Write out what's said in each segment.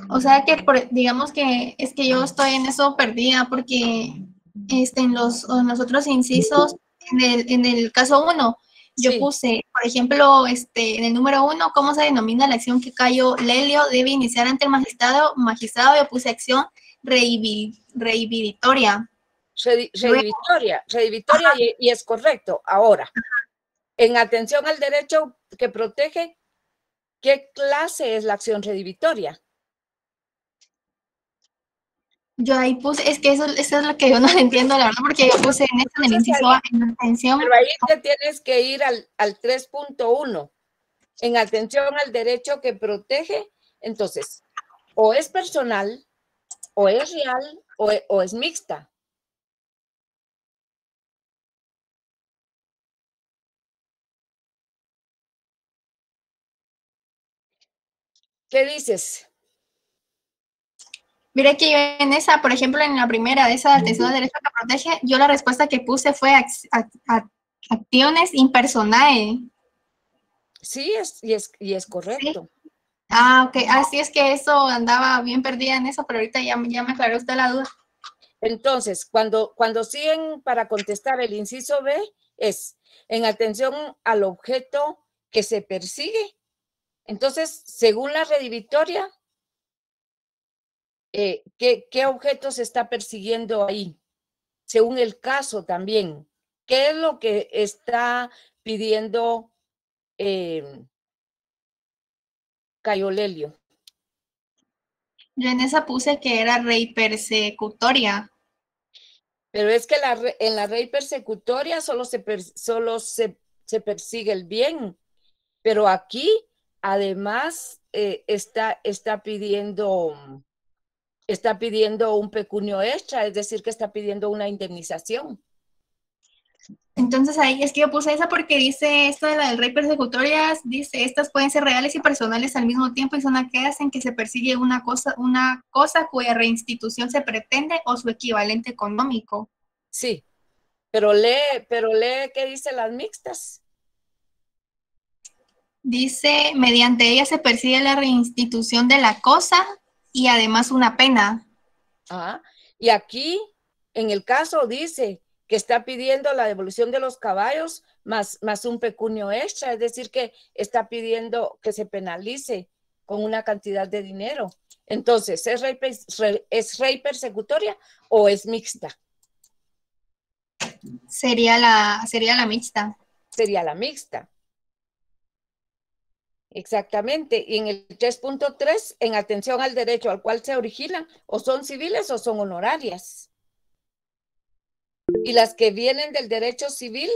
O sea que, digamos que es que yo estoy en eso perdida porque en los otros incisos, en el caso uno, yo Sí, puse, por ejemplo, en el número uno, ¿cómo se denomina la acción que Cayo Lelio debe iniciar ante el magistrado? Yo puse acción reivindicatoria. Luego, redivitoria y es correcto. Ahora, en atención al derecho que protege, ¿qué clase es la acción redivitoria? yo ahí puse, es que eso es lo que yo no entiendo, la verdad, porque yo puse en esto, en el Entonces, inciso A, en atención. pero ahí te tienes que ir al 3.1, en atención al derecho que protege. Entonces, o es personal, o es real, o es mixta. ¿Qué dices? Mire que yo en esa, por ejemplo, en la primera de esa de atención al derecho que protege, yo la respuesta que puse fue acciones impersonales. Sí, y es Sí. correcto. Ah, ok. Así es que eso andaba bien perdida en eso, pero ahorita ya me aclaró usted la duda. Entonces, cuando siguen para contestar el inciso B, es en atención al objeto que se persigue. Entonces, según la redivitoria, ¿qué objeto se está persiguiendo ahí? Según el caso también. ¿Qué es lo que está pidiendo Cayo Lelio? Yo en esa puse que era rey persecutoria. Pero es que en la ley persecutoria se persigue el bien, pero aquí además está pidiendo un pecunio extra, es decir, que está pidiendo una indemnización. Entonces ahí es que yo puse esa porque dice esto de la del rey persecutorias, dice, estas pueden ser reales y personales al mismo tiempo y son aquellas en que se persigue una cosa cuya reinstitución se pretende o su equivalente económico. Sí, pero lee qué dice las mixtas. Dice, mediante ella se persigue la reinstitución de la cosa y además una pena. Ajá. Y aquí, en el caso, dice que está pidiendo la devolución de los caballos más un pecunio extra, es decir, que está pidiendo que se penalice con una cantidad de dinero. Entonces, ¿es rey persecutoria o es mixta? Sería la mixta. Sería la mixta. Exactamente. Y en el 3.3, en atención al derecho al cual se originan, o son civiles o son honorarias. Y las que vienen del derecho civil,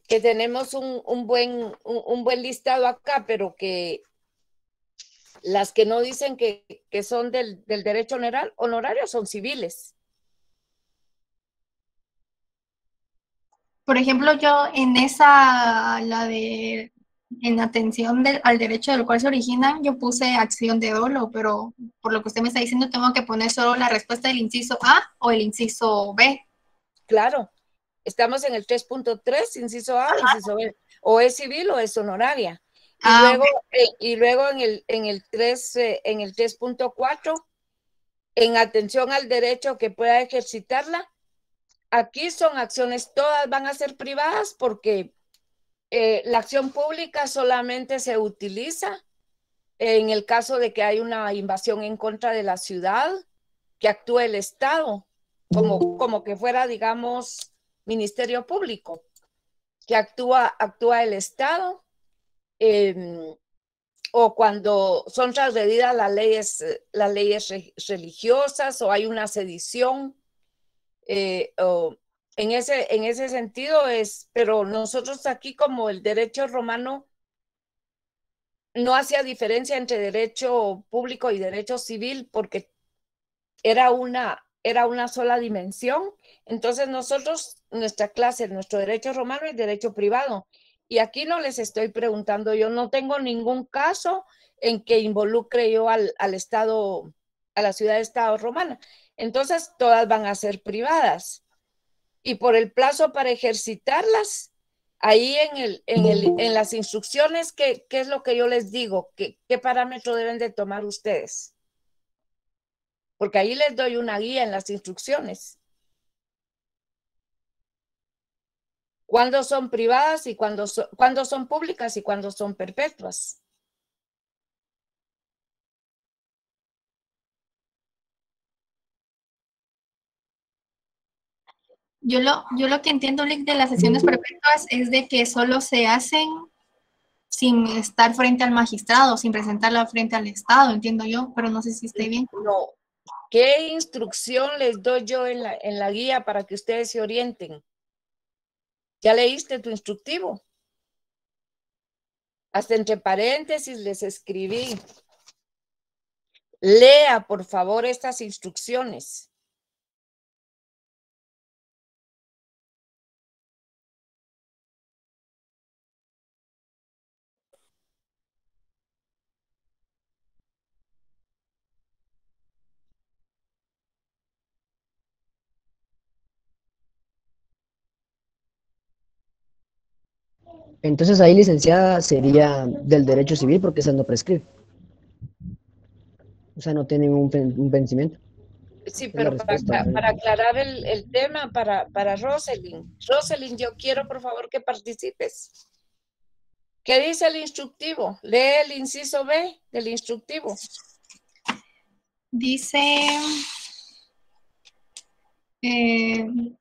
que tenemos un buen listado acá, pero que las que no dicen que son del derecho honorario son civiles. Por ejemplo, yo en esa, en atención al derecho del cual se originan, yo puse acción de dolo, pero por lo que usted me está diciendo, tengo que poner solo la respuesta del inciso A o el inciso B. Claro, estamos en el 3.3, inciso A, inciso B. O es civil o es honoraria. Ah, ok. Y luego en el 3.4, en atención al derecho que pueda ejercitarla, aquí son acciones, todas van a ser privadas porque la acción pública solamente se utiliza en el caso de que hay una invasión en contra de la ciudad, que actúe el Estado, como que fuera, digamos, Ministerio Público, que actúa el Estado, eh, o cuando son transgredidas las leyes religiosas o hay una sedición, o en ese sentido es, pero nosotros aquí como el derecho romano no hacía diferencia entre derecho público y derecho civil porque era una sola dimensión. Entonces nosotros, nuestra clase, nuestro derecho romano es derecho privado. Y aquí no les estoy preguntando, yo no tengo ningún caso en que involucre yo al Estado, a la ciudad de Estado romana. Entonces todas van a ser privadas. Y por el plazo para ejercitarlas, Ahí en las instrucciones, ¿qué es lo que yo les digo? ¿Qué parámetro deben de tomar ustedes? Porque ahí les doy una guía en las instrucciones. ¿Cuándo son privadas y cuándo son públicas y cuándo son perpetuas? Yo lo que entiendo, Lick, de las sesiones perpetuas es de que solo se hacen sin estar frente al magistrado, sin presentarla frente al Estado, entiendo yo, pero no sé si esté bien. No. ¿Qué instrucción les doy yo en la guía para que ustedes se orienten? ¿Ya leíste tu instructivo? Hasta entre paréntesis les escribí. Lea, por favor, estas instrucciones. Entonces ahí, licenciada, sería del derecho civil porque esa no prescribe. O sea, no tienen un vencimiento. Sí, Es la pero respuesta. para aclarar el tema para Roselyn. Roselyn, yo quiero, por favor, que participes. ¿Qué dice el instructivo? Lee el inciso B del instructivo. Dice,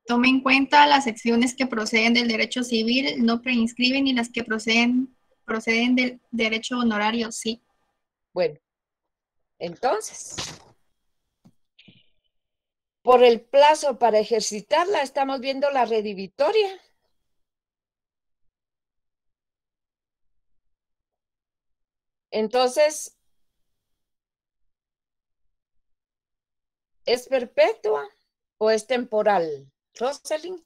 tome en cuenta las secciones que proceden del derecho civil, no preinscriben, y las que proceden del derecho honorario, sí. Bueno, entonces, por el plazo para ejercitarla, estamos viendo la redivitoria. Entonces, ¿es perpetua o es temporal? Roselyn.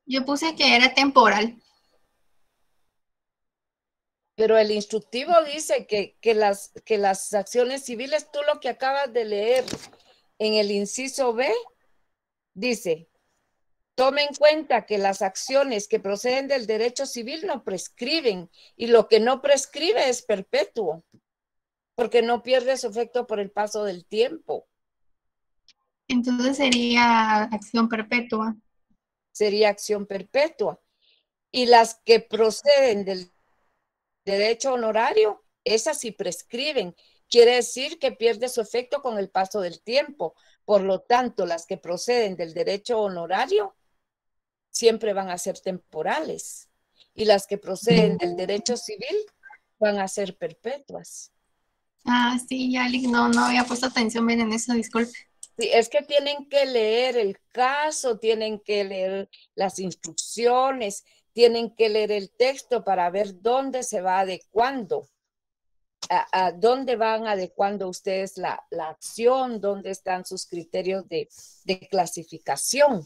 Yo puse que era temporal. Pero el instructivo dice que las acciones civiles, tú lo que acabas de leer en el inciso B, dice, tome en cuenta que las acciones que proceden del derecho civil no prescriben y lo que no prescribe es perpetuo, porque no pierde su efecto por el paso del tiempo. Entonces sería acción perpetua. Sería acción perpetua. Y las que proceden del derecho honorario, esas sí prescriben. Quiere decir que pierde su efecto con el paso del tiempo. Por lo tanto, las que proceden del derecho honorario siempre van a ser temporales. Y las que proceden del derecho civil van a ser perpetuas. Ah, sí, ya, no había puesto atención bien en eso, disculpe. Sí, es que tienen que leer el caso, tienen que leer las instrucciones, tienen que leer el texto para ver dónde se va adecuando, a dónde van adecuando ustedes la acción, dónde están sus criterios de clasificación.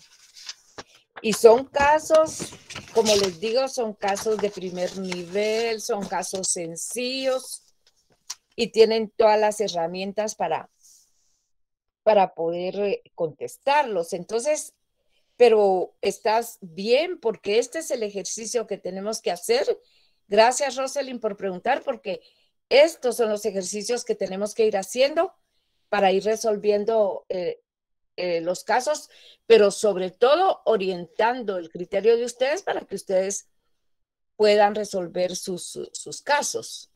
Y son casos, como les digo, son casos de primer nivel, son casos sencillos y tienen todas las herramientas para poder contestarlos. Entonces, pero estás bien porque este es el ejercicio que tenemos que hacer. Gracias, Roselyn, por preguntar, porque estos son los ejercicios que tenemos que ir haciendo para ir resolviendo los casos, pero sobre todo orientando el criterio de ustedes para que ustedes puedan resolver sus casos.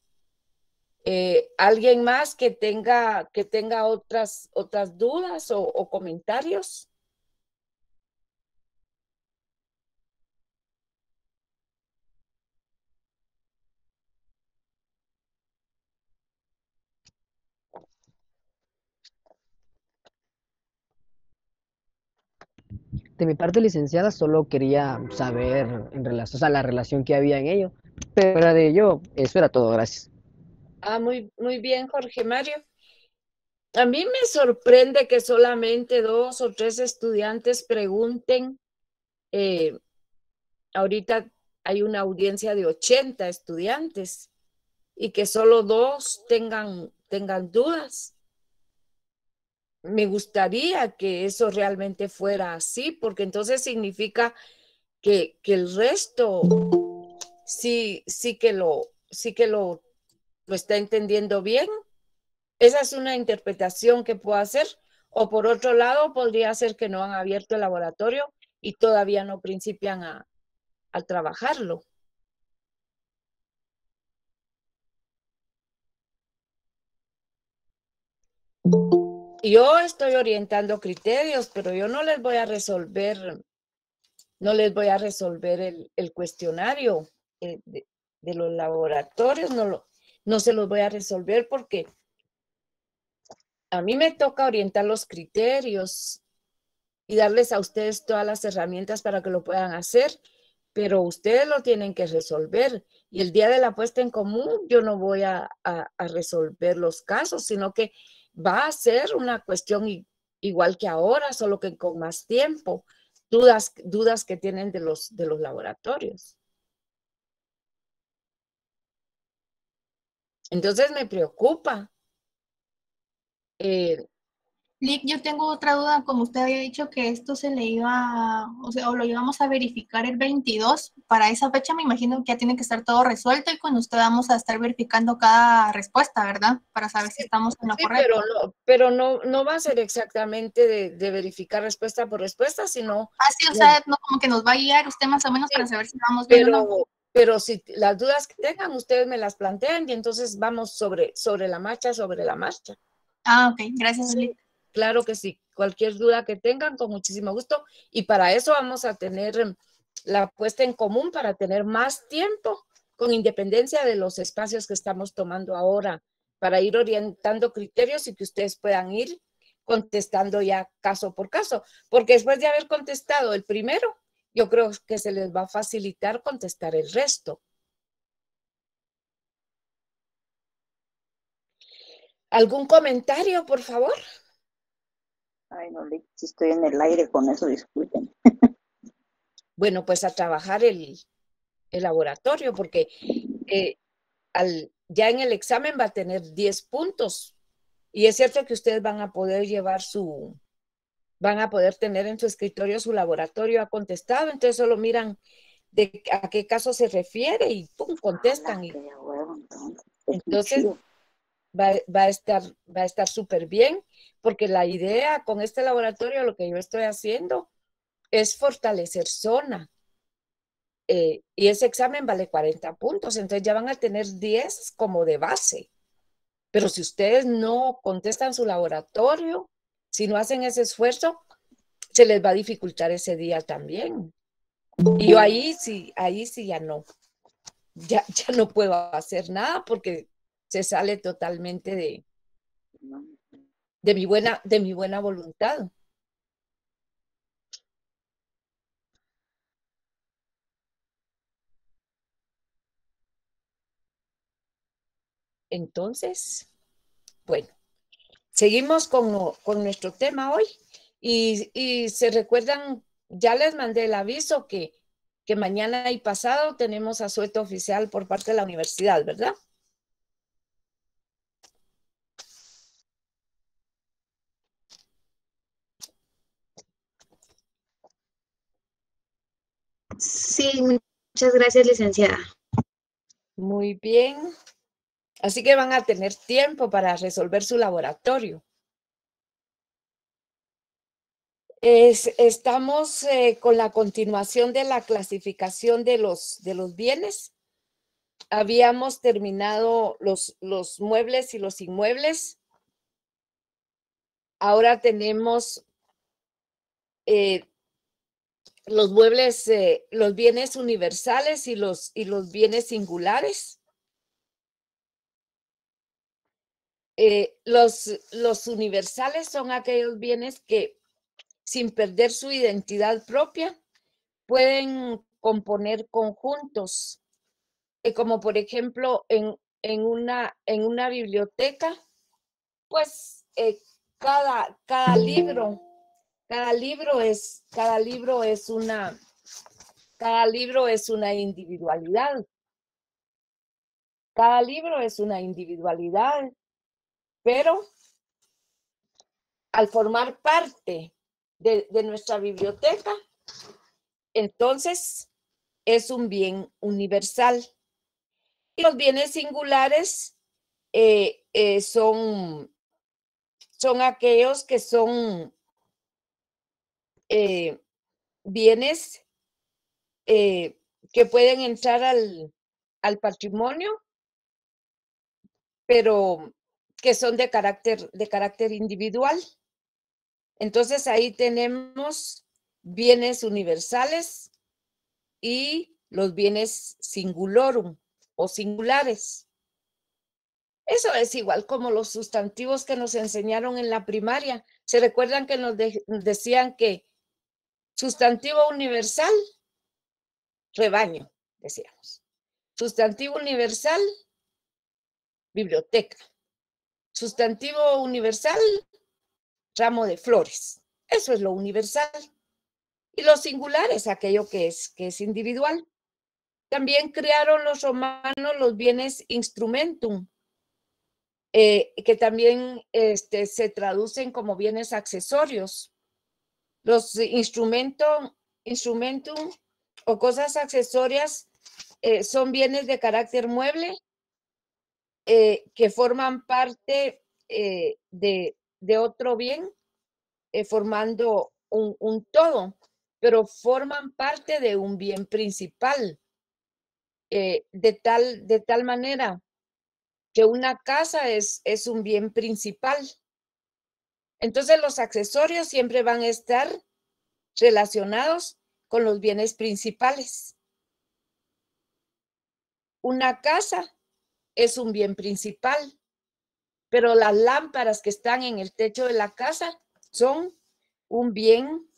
¿Alguien más que tenga otras dudas o comentarios? De mi parte, licenciada, solo quería saber en relación, o sea, la relación que había en ello. Pero fuera de ello, eso era todo, gracias. Muy bien, Jorge Mario. A mí me sorprende que solamente 2 o 3 estudiantes pregunten. Ahorita hay una audiencia de 80 estudiantes y que solo 2 tengan dudas. me gustaría que eso realmente fuera así, porque entonces significa que el resto sí que lo está entendiendo bien. Esa es una interpretación que puedo hacer. O por otro lado, podría ser que no han abierto el laboratorio y todavía no principian a trabajarlo. Yo estoy orientando criterios, pero yo no les voy a resolver, el cuestionario de los laboratorios, no se los voy a resolver porque a mí me toca orientar los criterios y darles a ustedes todas las herramientas para que lo puedan hacer, pero ustedes lo tienen que resolver. Y el día de la puesta en común, yo no voy a resolver los casos, sino que va a ser una cuestión igual que ahora, solo que con más tiempo. Dudas que tienen de los laboratorios. Entonces me preocupa. Lick, yo tengo otra duda, como usted había dicho que esto se le iba, o sea, o lo íbamos a verificar el 22, para esa fecha me imagino que ya tiene que estar todo resuelto y con usted vamos a estar verificando cada respuesta, ¿verdad? Para saber si estamos en lo Sí, correcto. pero no va a ser exactamente de verificar respuesta por respuesta, sino... Así, o sea, no como que nos va a guiar usted más o menos para saber si vamos bien o no. Pero si las dudas que tengan, ustedes me las plantean y entonces vamos sobre la marcha, Ah, ok, gracias, Sí, Lick. claro que sí. Cualquier duda que tengan, con muchísimo gusto. Y para eso vamos a tener la puesta en común, para tener más tiempo, con independencia de los espacios que estamos tomando ahora, para ir orientando criterios y que ustedes puedan ir contestando ya caso por caso. Porque después de haber contestado el primero, yo creo que se les va a facilitar contestar el resto. ¿Algún comentario, por favor? Ay, no, si estoy en el aire con eso, disculpen. Bueno, pues a trabajar el laboratorio, porque ya en el examen va a tener 10 puntos. Y es cierto que ustedes van a poder van a poder tener en su escritorio su laboratorio ha contestado, entonces solo miran a qué caso se refiere y pum, contestan. Entonces va a estar súper bien, porque la idea con este laboratorio, lo que yo estoy haciendo, es fortalecer zona. Y ese examen vale 40 puntos, entonces ya van a tener 10 como de base. Pero si ustedes no contestan su laboratorio, si no hacen ese esfuerzo, se les va a dificultar ese día también. Y yo ahí sí ya no puedo hacer nada, porque se sale totalmente de mi buena voluntad. Entonces, bueno, seguimos con nuestro tema hoy y se recuerdan, ya les mandé el aviso que mañana y pasado tenemos asueto oficial por parte de la universidad, ¿verdad? Sí, muchas gracias, licenciada. Muy bien. Así que van a tener tiempo para resolver su laboratorio. Estamos con la continuación de la clasificación de los bienes. Habíamos terminado los muebles y los inmuebles. Ahora tenemos los muebles, los bienes universales y los bienes singulares. Los universales son aquellos bienes que, sin perder su identidad propia, pueden componer conjuntos, como por ejemplo en una biblioteca, pues cada libro es una individualidad. Cada libro es una individualidad, pero al formar parte de nuestra biblioteca, entonces es un bien universal. Y los bienes singulares son aquellos que son bienes que pueden entrar al patrimonio, pero que son de carácter individual. Entonces ahí tenemos bienes universales y los bienes singulorum o singulares. Eso es igual como los sustantivos que nos enseñaron en la primaria. ¿Se recuerdan que nos decían que sustantivo universal, rebaño, decíamos? Sustantivo universal, biblioteca. Sustantivo universal, ramo de flores. Eso es lo universal. Y lo singular es aquello que es individual. También crearon los romanos los bienes instrumentum, que también se traducen como bienes accesorios. Los instrumentum o cosas accesorias son bienes de carácter mueble que forman parte de otro bien, formando un todo, pero forman parte de un bien principal, de tal manera que una casa es un bien principal. Entonces los accesorios siempre van a estar relacionados con los bienes principales. Una casa es un bien principal, pero las lámparas que están en el techo de la casa son un bien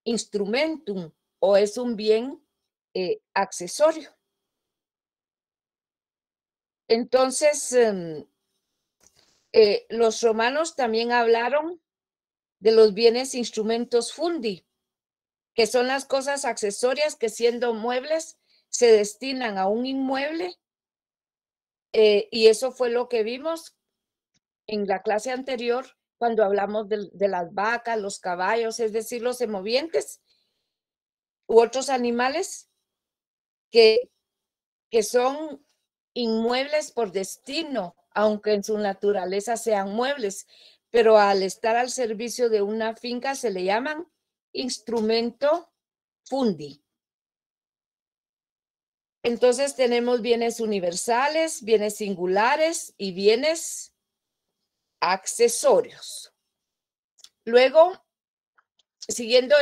instrumentum o es un bien accesorio. Entonces, los romanos también hablaron de los bienes instrumentos fundi, que son las cosas accesorias que siendo muebles se destinan a un inmueble, y eso fue lo que vimos en la clase anterior cuando hablamos de las vacas, los caballos, es decir, los semovientes u otros animales que son inmuebles por destino, aunque en su naturaleza sean muebles, pero al estar al servicio de una finca se le llaman instrumento fundi. Entonces tenemos bienes universales, bienes singulares y bienes accesorios. Luego, siguiendo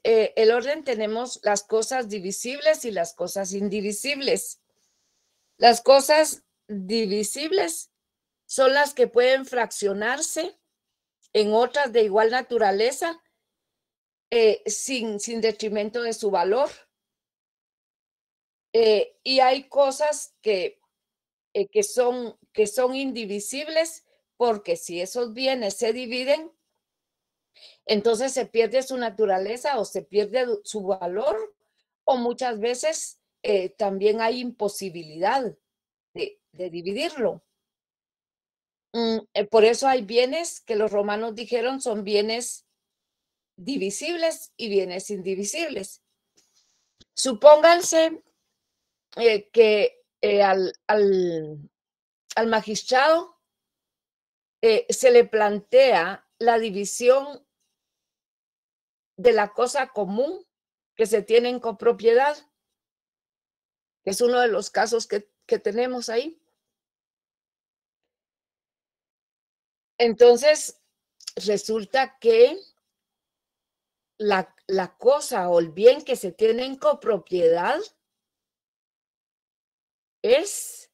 el orden, tenemos las cosas divisibles y las cosas indivisibles. Las cosas divisibles son las que pueden fraccionarse en otras de igual naturaleza sin detrimento de su valor. Y hay cosas que son indivisibles porque si esos bienes se dividen, entonces se pierde su naturaleza o se pierde su valor, o muchas veces también hay imposibilidad de dividirlo. Por eso hay bienes que los romanos dijeron son bienes divisibles y bienes indivisibles. Supónganse que al magistrado se le plantea la división de la cosa común que se tiene en copropiedad, que es uno de los casos que tenemos ahí. Entonces, resulta que la cosa o el bien que se tiene en copropiedad es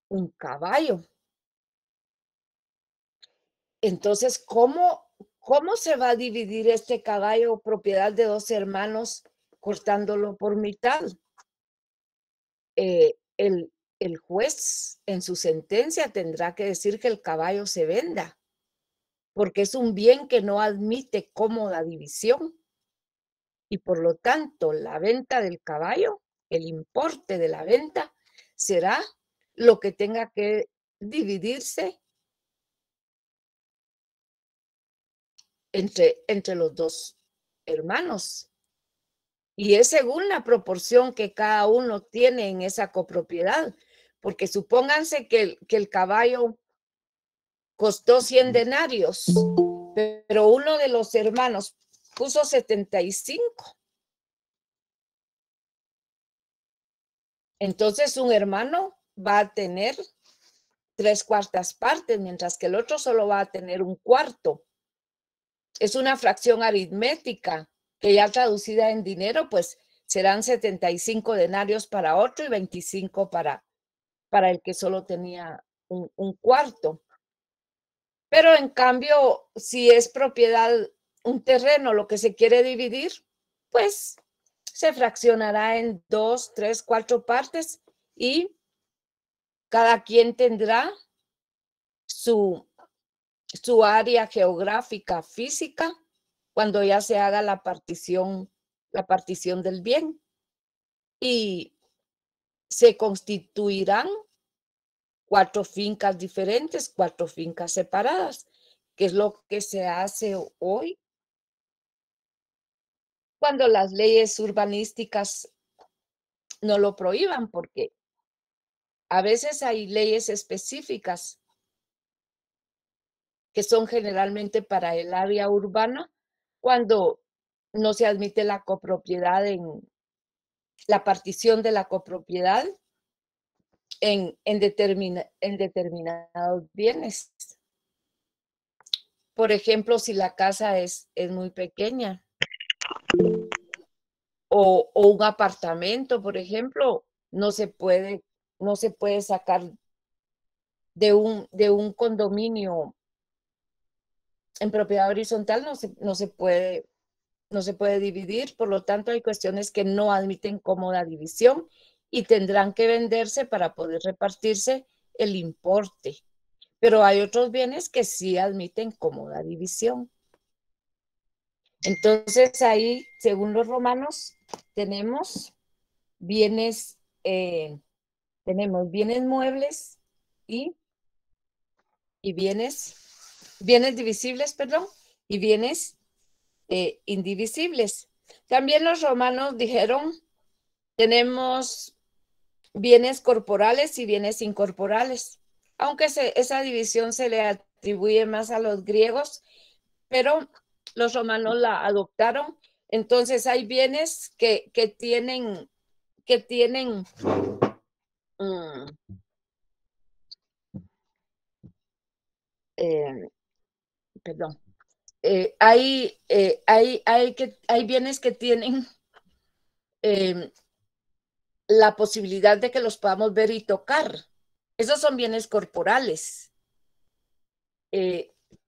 un caballo. Entonces, ¿cómo se va a dividir este caballo, propiedad de dos hermanos, cortándolo por mitad? El juez en su sentencia tendrá que decir que el caballo se venda, porque es un bien que no admite cómoda división. Y por lo tanto, la venta del caballo, el importe de la venta, será lo que tenga que dividirse entre los dos hermanos. Y es según la proporción que cada uno tiene en esa copropiedad. Porque supónganse que el caballo costó 100 denarios, pero uno de los hermanos puso 75. Entonces un hermano va a tener 3/4 partes, mientras que el otro solo va a tener 1/4. Es una fracción aritmética que ya traducida en dinero, pues serán 75 denarios para otro y 25 para el que solo tenía 1/4. Pero en cambio, si es propiedad, un terreno, lo que se quiere dividir, pues se fraccionará en 2, 3, 4 partes y cada quien tendrá su área geográfica física cuando ya se haga la partición del bien. Y se constituirán 4 fincas diferentes, 4 fincas separadas, que es lo que se hace hoy cuando las leyes urbanísticas no lo prohíban, porque a veces hay leyes específicas que son generalmente para el área urbana, cuando no se admite la copropiedad la partición de la copropiedad en determinados bienes. Por ejemplo, si la casa es muy pequeña o un apartamento, por ejemplo, no se puede sacar de un condominio en propiedad horizontal, no se puede dividir. Por lo tanto, hay cuestiones que no admiten cómoda división y tendrán que venderse para poder repartirse el importe. Pero hay otros bienes que sí admiten cómoda división. Entonces, ahí, según los romanos, tenemos bienes muebles y bienes divisibles, perdón, y bienes indivisibles. También los romanos dijeron, tenemos bienes corporales y bienes incorporales, aunque esa división se le atribuye más a los griegos, pero los romanos la adoptaron. Entonces hay bienes que tienen perdón, hay bienes que tienen la posibilidad de que los podamos ver y tocar. Esos son bienes corporales,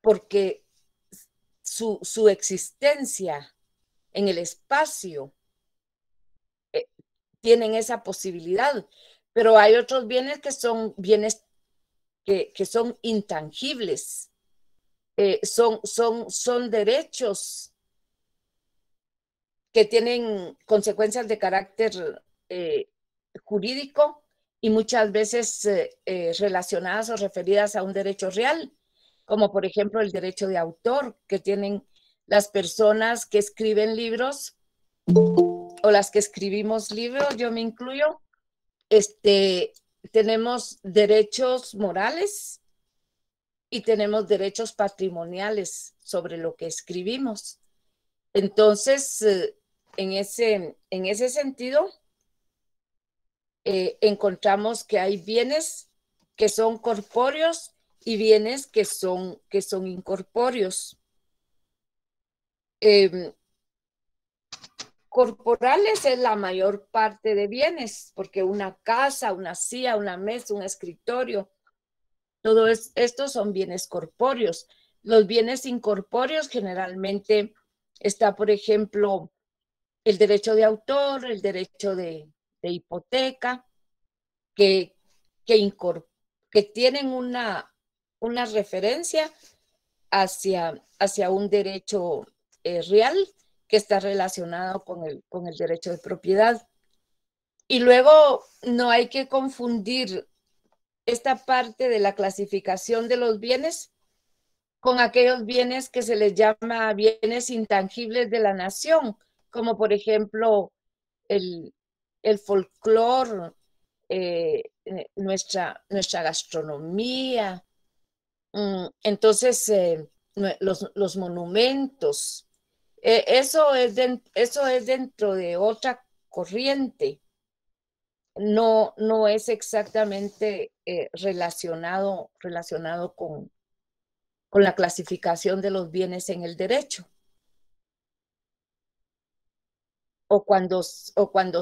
porque su existencia en el espacio tienen esa posibilidad. Pero hay otros bienes que son bienes que son intangibles. Son derechos que tienen consecuencias de carácter jurídico y muchas veces relacionadas o referidas a un derecho real, como por ejemplo el derecho de autor que tienen las personas que escriben libros o las que escribimos libros, yo me incluyo. Tenemos derechos morales y tenemos derechos patrimoniales sobre lo que escribimos. Entonces, en ese sentido, encontramos que hay bienes que son corpóreos y bienes que son incorpóreos. Corporales es la mayor parte de bienes, porque una casa, una silla, una mesa, un escritorio, todo esto son bienes corpóreos. Los bienes incorpóreos generalmente está, por ejemplo, el derecho de autor, el derecho de hipoteca, que tienen una referencia hacia un derecho real que está relacionado con el derecho de propiedad. Y luego no hay que confundir esta parte de la clasificación de los bienes con aquellos bienes que se les llama bienes intangibles de la nación, como por ejemplo el folclore, nuestra gastronomía. Entonces, los monumentos, eso es dentro de otra corriente. No es exactamente relacionado con la clasificación de los bienes en el derecho. O cuando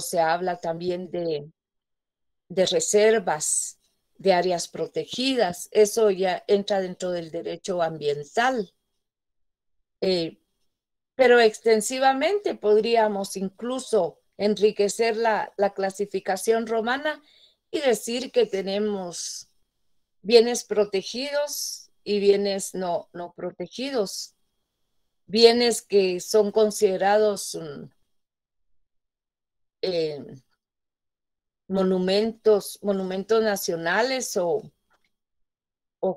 se habla también de reservas, de áreas protegidas, eso ya entra dentro del derecho ambiental. Pero extensivamente podríamos incluso enriquecer la clasificación romana y decir que tenemos bienes protegidos y bienes no protegidos, bienes que son considerados monumentos nacionales o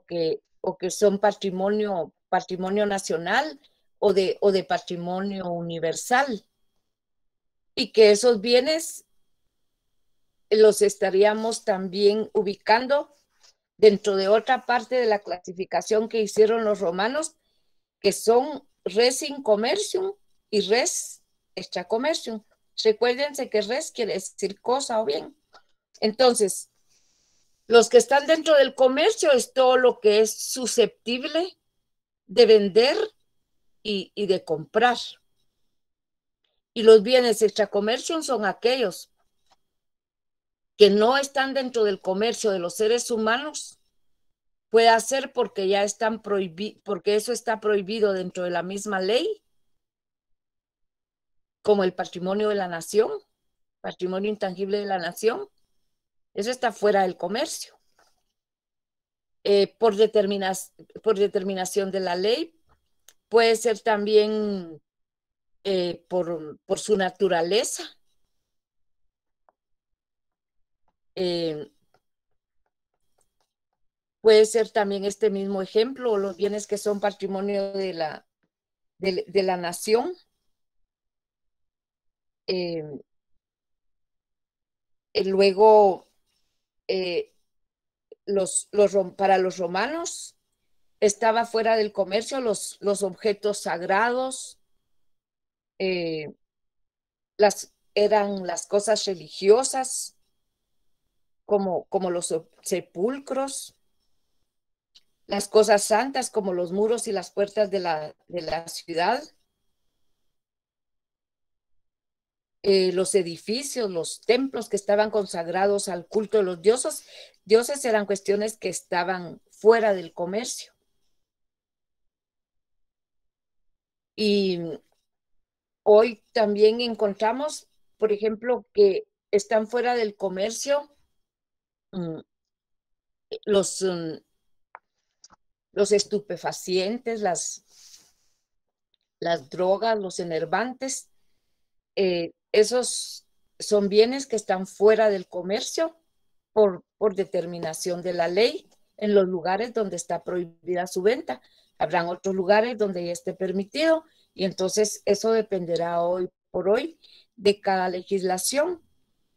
que son patrimonio nacional o de patrimonio universal, y que esos bienes los estaríamos también ubicando dentro de otra parte de la clasificación que hicieron los romanos, que son res in commercium y res extra commercium. Recuérdense que res quiere decir cosa o bien. Entonces, los que están dentro del comercio es todo lo que es susceptible de vender y de comprar. Y los bienes extra commercium son aquellos que no están dentro del comercio de los seres humanos. Puede ser porque ya están prohibidos, porque eso está prohibido dentro de la misma ley, como el patrimonio de la nación, patrimonio intangible de la nación. Eso está fuera del comercio. Por determinación de la ley, puede ser también por su naturaleza. Puede ser también este mismo ejemplo, los bienes que son patrimonio de la nación. Luego, para los romanos estaba fuera del comercio los objetos sagrados, eran las cosas religiosas, como los sepulcros, las cosas santas como los muros y las puertas de la ciudad, los edificios, los templos que estaban consagrados al culto de los dioses eran cuestiones que estaban fuera del comercio. Y hoy también encontramos, por ejemplo, que están fuera del comercio los estupefacientes, las drogas, los enervantes. Esos son bienes que están fuera del comercio por determinación de la ley en los lugares donde está prohibida su venta. Habrán otros lugares donde ya esté permitido, y entonces eso dependerá hoy por hoy de cada legislación,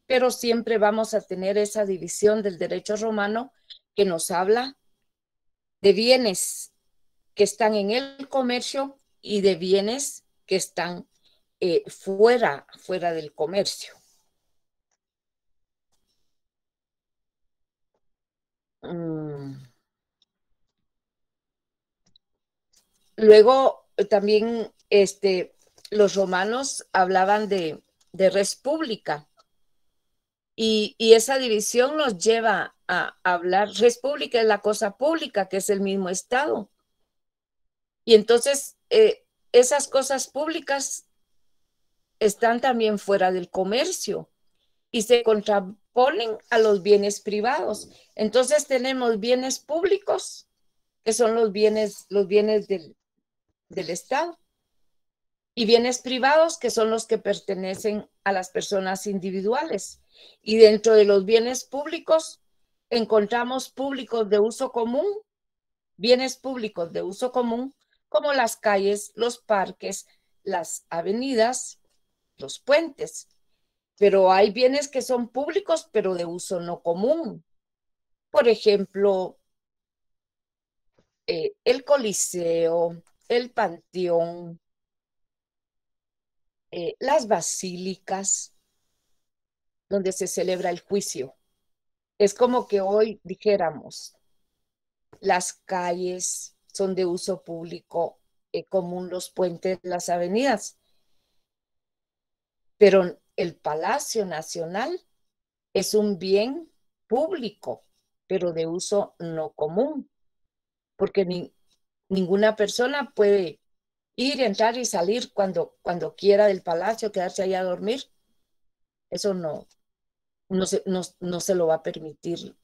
pero siempre vamos a tener esa división del derecho romano que nos habla de bienes que están en el comercio y de bienes que están fuera del comercio. Luego también los romanos hablaban de res pública, y esa división nos lleva a hablar. Res pública es la cosa pública, que es el mismo Estado. Y entonces esas cosas públicas están también fuera del comercio y se contraponen a los bienes privados. Entonces tenemos bienes públicos, que son los bienes del Estado, y bienes privados, que son los que pertenecen a las personas individuales. Y dentro de los bienes públicos encontramos públicos de uso común, bienes públicos de uso común, como las calles, los parques, las avenidas, los puentes. Pero hay bienes que son públicos, pero de uso no común. Por ejemplo, el Coliseo, el Panteón, las basílicas, donde se celebra el juicio. Es como que hoy dijéramos, las calles son de uso público común, los puentes, las avenidas. Pero el Palacio Nacional es un bien público, pero de uso no común, porque ninguna persona puede ir, entrar y salir cuando quiera del palacio, quedarse ahí a dormir. Eso no se lo va a permitir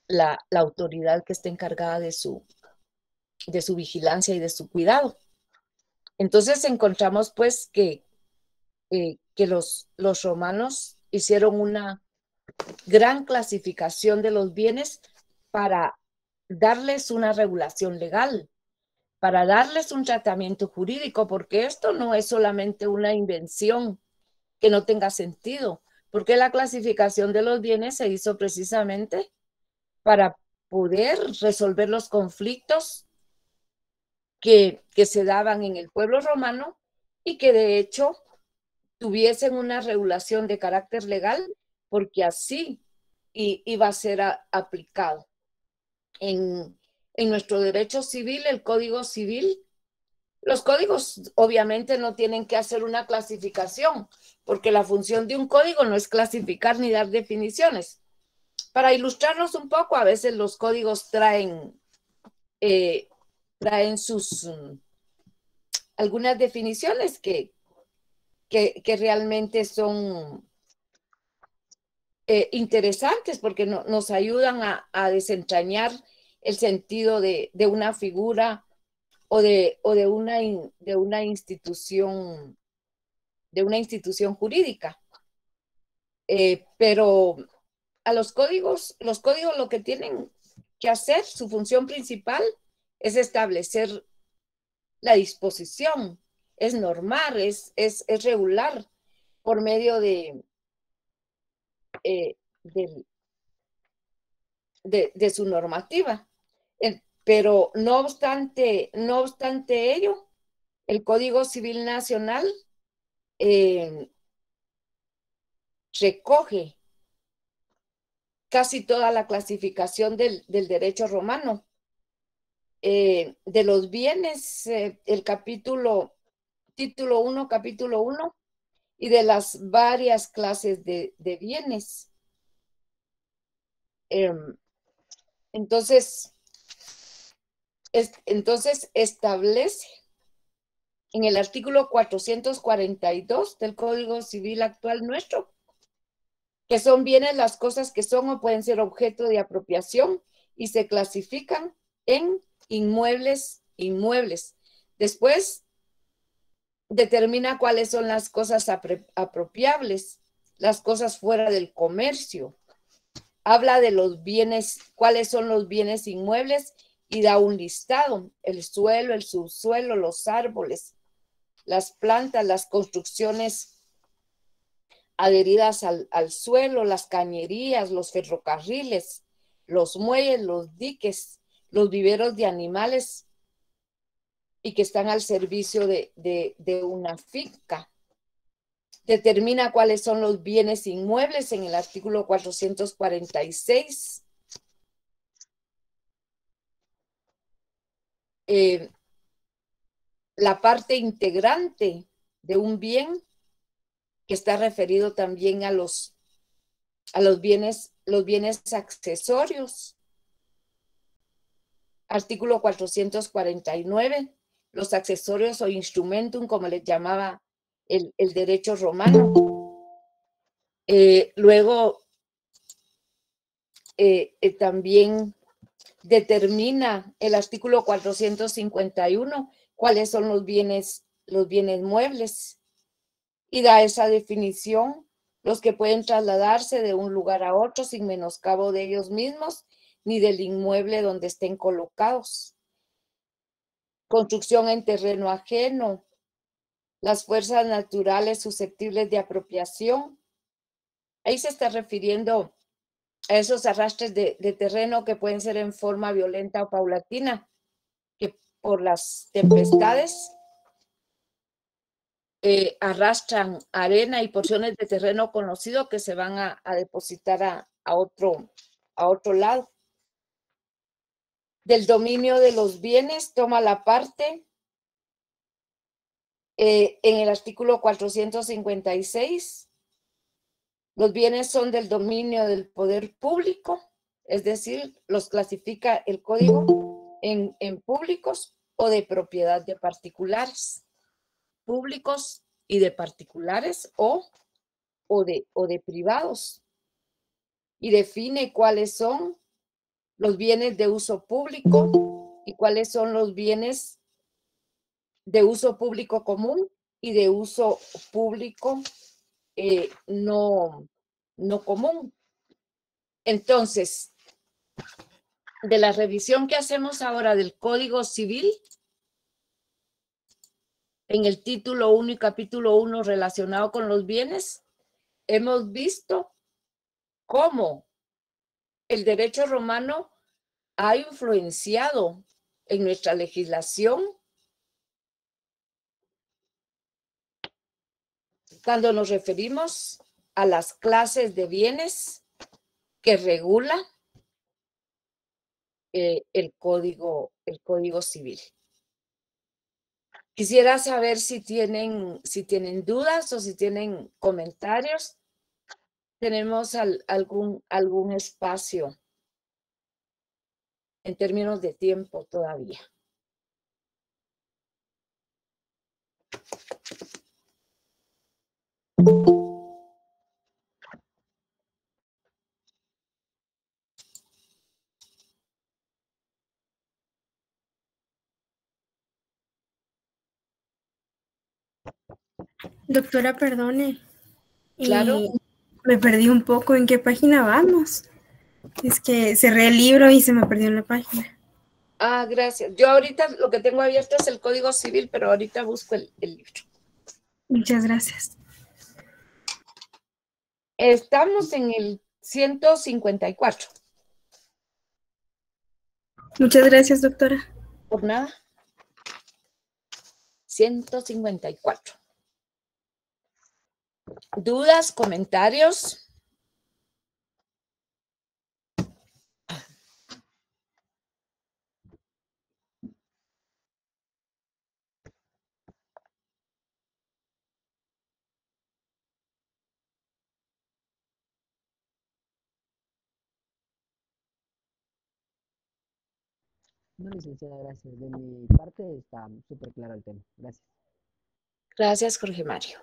la autoridad que esté encargada de su vigilancia y de su cuidado. Entonces encontramos pues que los romanos hicieron una gran clasificación de los bienes para darles una regulación legal, para darles un tratamiento jurídico, porque esto no es solamente una invención que no tenga sentido, porque la clasificación de los bienes se hizo precisamente para poder resolver los conflictos que se daban en el pueblo romano y que de hecho tuviesen una regulación de carácter legal, porque así iba a ser aplicado. En nuestro derecho civil, el Código Civil, los códigos obviamente no tienen que hacer una clasificación, porque la función de un código no es clasificar ni dar definiciones. Para ilustrarnos un poco, a veces los códigos traen sus algunas definiciones que realmente son interesantes, porque nos ayudan a desentrañar el sentido de una figura o de una institución jurídica. Pero a los códigos lo que tienen que hacer, su función principal es establecer la disposición, es normar, es regular por medio de su normativa. Pero no obstante ello, el Código Civil Nacional recoge casi toda la clasificación del derecho romano. De los bienes, el título 1, capítulo 1, y de las varias clases de bienes. Entonces establece en el artículo 442 del Código Civil actual nuestro, que son bienes las cosas que son o pueden ser objeto de apropiación y se clasifican en inmuebles. Después determina cuáles son las cosas apropiables, las cosas fuera del comercio. Habla de los bienes, cuáles son los bienes inmuebles y da un listado: el suelo, el subsuelo, los árboles, las plantas, las construcciones adheridas al suelo, las cañerías, los ferrocarriles, los muelles, los diques, los viveros de animales y que están al servicio de una finca. Determina cuáles son los bienes inmuebles en el artículo 446. La parte integrante de un bien, que está referido también a los bienes accesorios. Artículo 449, los accesorios o instrumentum, como les llamaba el derecho romano. Luego también determina el artículo 451 cuáles son los bienes muebles y da esa definición: los que pueden trasladarse de un lugar a otro sin menoscabo de ellos mismos ni del inmueble donde estén colocados. Construcción en terreno ajeno, las fuerzas naturales susceptibles de apropiación. Ahí se está refiriendo a esos arrastres de terreno que pueden ser en forma violenta o paulatina, que por las tempestades arrastran arena y porciones de terreno conocido que se van a depositar a otro lado. Del dominio de los bienes toma la parte en el artículo 456. Los bienes son del dominio del poder público, es decir, los clasifica el código en públicos o de propiedad de particulares. Públicos y de particulares o de privados. Y define cuáles son los bienes de uso público y cuáles son los bienes de uso público común y de uso público no común. Entonces, de la revisión que hacemos ahora del Código Civil, en el título 1 y capítulo 1 relacionado con los bienes, hemos visto cómo el derecho romano ha influenciado en nuestra legislación cuando nos referimos a las clases de bienes que regula el Código Civil. Quisiera saber si tienen dudas o si tienen comentarios. Tenemos algún espacio en términos de tiempo todavía. Doctora, perdone. Claro. Me perdí un poco. ¿En qué página vamos? Es que cerré el libro y se me perdió en la página. Ah, gracias. Yo ahorita lo que tengo abierto es el Código Civil, pero ahorita busco el libro. Muchas gracias. Estamos en el 154. Muchas gracias, doctora. Por nada. 154. ¿Dudas, comentarios? No, licenciada, gracias. De mi parte está súper claro el tema. Gracias. Gracias, Jorge Mario.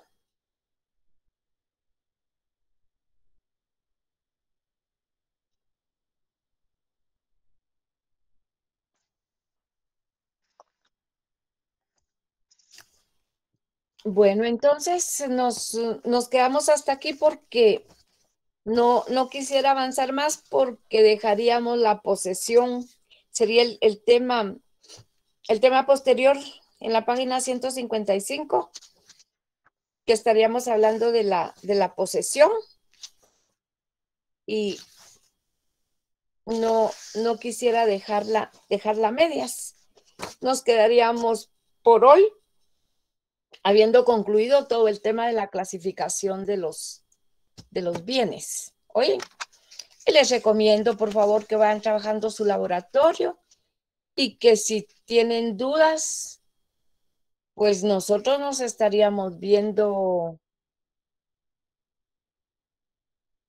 Bueno, entonces nos quedamos hasta aquí porque no quisiera avanzar más porque dejaríamos la posesión. Sería el tema posterior en la página 155, que estaríamos hablando de la posesión y no quisiera dejarla a medias. Nos quedaríamos por hoy habiendo concluido todo el tema de la clasificación de los bienes. Oye, les recomiendo, por favor, que vayan trabajando su laboratorio y que si tienen dudas, pues nosotros nos estaríamos viendo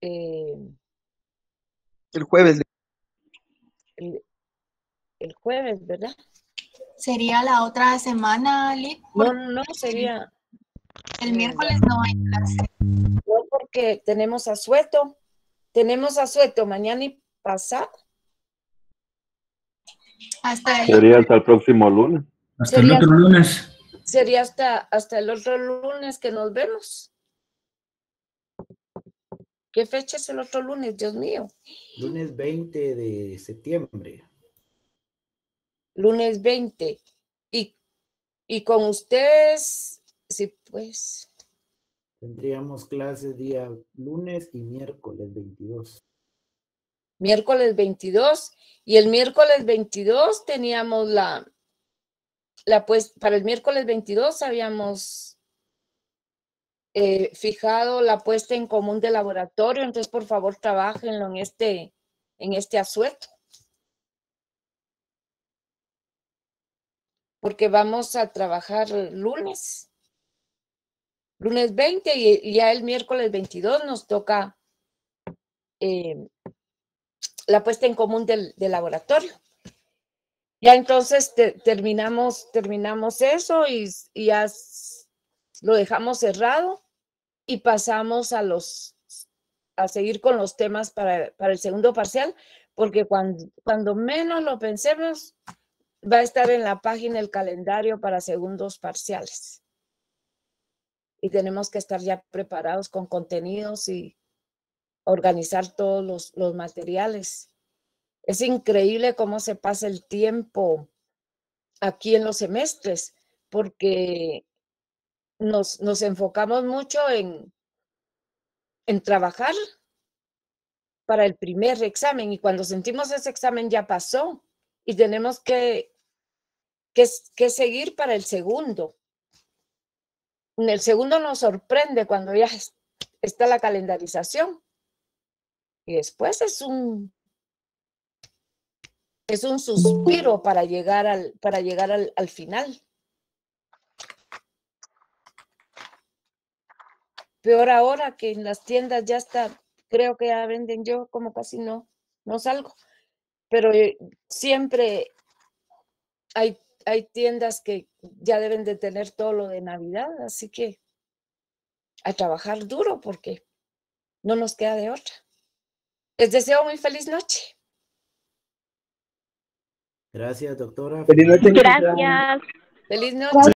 el jueves. El jueves, ¿verdad? Sería la otra semana, Lid. No, sería... El miércoles no hay clase. No, porque tenemos asueto. Tenemos asueto mañana y pasado. Sería hasta el próximo lunes. Hasta el otro lunes. Sería hasta el otro lunes que nos vemos. ¿Qué fecha es el otro lunes? Dios mío. Lunes 20 de septiembre. Lunes 20. Y con ustedes, sí, pues. Tendríamos clases día lunes y miércoles 22. Miércoles 22. Y el miércoles 22 teníamos pues, para el miércoles 22 habíamos fijado la puesta en común de laboratorio. Entonces, por favor, trabájenlo en este asueto. Porque vamos a trabajar lunes 20 y ya el miércoles 22 nos toca la puesta en común del laboratorio. Ya entonces terminamos eso y ya lo dejamos cerrado y pasamos a seguir con los temas para el segundo parcial, porque cuando menos lo pensemos, va a estar en la página el calendario para segundos parciales. Y tenemos que estar ya preparados con contenidos y organizar todos los materiales. Es increíble cómo se pasa el tiempo aquí en los semestres, porque nos enfocamos mucho en trabajar para el primer examen, y cuando sentimos ese examen ya pasó y tenemos que seguir para el segundo. En el segundo nos sorprende cuando ya está la calendarización. Y después es un suspiro para llegar al final. Peor ahora que en las tiendas ya está, creo que ya venden, yo como casi no salgo, pero siempre hay tiendas que ya deben de tener todo lo de Navidad, así que a trabajar duro porque no nos queda de otra. Les deseo muy feliz noche. Gracias, doctora. Feliz noche. Gracias. Feliz noche.